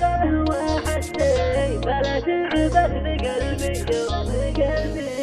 بهوى حسي فلا تعبث بقلبي يوم قلبي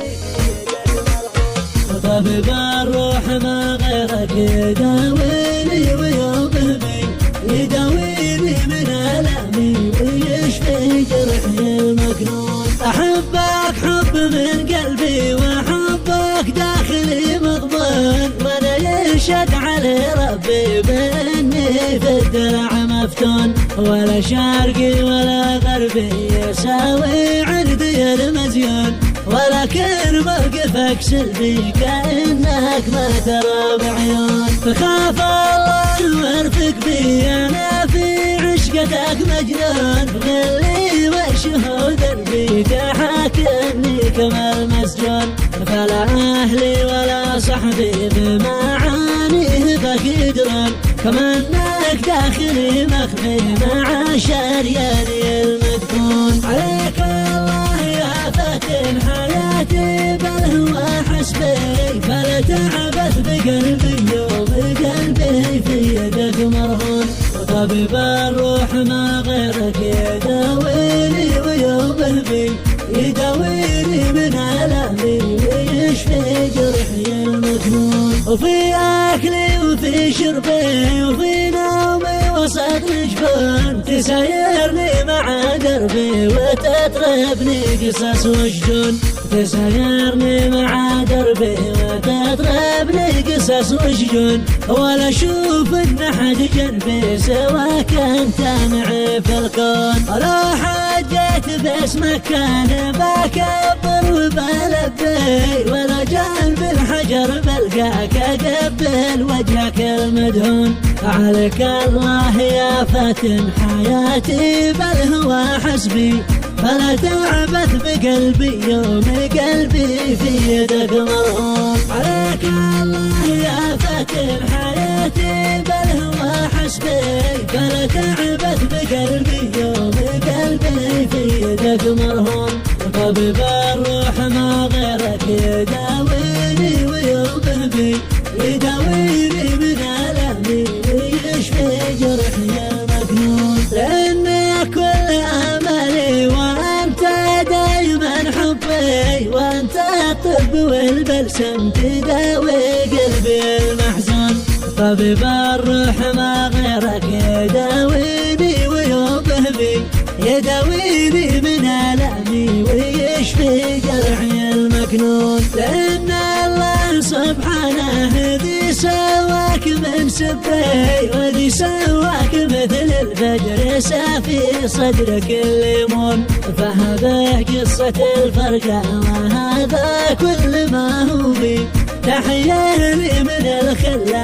طبيب الروح ما غيرك يداويني ويوم بي يداويني من ألمي ويشفي جرحي المكنون. أحبك حب من قلبي وحبك داخلي مضمون، وأنا يشهد علي ربي بإني في الدرع مفتون، ولا شرقي ولا غربي يساوي عندي المزيون، ولكن موقفك سلبي كأنك ما ترى بعيون. فخاف الله وارفق بي أنا في عشقتك مجنون، غلي وشهود بيك حاكمني كما المسجون، فلا أهلي ولا صحبي بمعانيه بك يدرون، كما أنك داخلي مخفي مع شرياني المدفون. عليك الله يا فاتن حياتي بالهوى حسبي، فلا تعبث بقلبي يوم قلبي في يدك مرهون، وطبيب الروح ما غيرك يداويني ويوم بي يداويني من ألمي ويشفي جرحي المكنون. وفي أكلي وفي شربي وفي نومي وسط نجفون، تسايرني مع دربي وتطربني قصص وشجون، تسايرني مع دربي وتطربني قصص وشجون، ولا أشوف إن أحد جنبي سواك أنت معي في الكون. لو حجيت باسمك كان بكبر وبلبي، ولا جنب الحجر بلقاك أقبل وجهك المدهون. عليك الله يا فاتن حياتي بالهوى حسبي، فلا تعبث بقلبي يوم قلبي في يدك مرهون. عليك الله يا فاتن حياتي بالهوى حسبي، فلا تعبث بقلبي يوم قلبي في يدك مرهون، وطبيب الروح ما غيرك يداويني ويوم بي يداويني من ألمي ويشفي جرحي المكنون. لأنك كل أملي وأنت دايما حبي، وأنت الطب والبلسم تداوي قلبي المحزون، طبيب الروح ما غيرك يداويني ويوم بي يداويني من ألمي ويشفي جرحي المكنون. لأن الله سبحانه ذي سواك من سبي، وذي سواك مثل الفجر سافي صدرك الليمون، فهذا قصة الفرقة وهذا كل ما هو بي. تحية لي من الخلة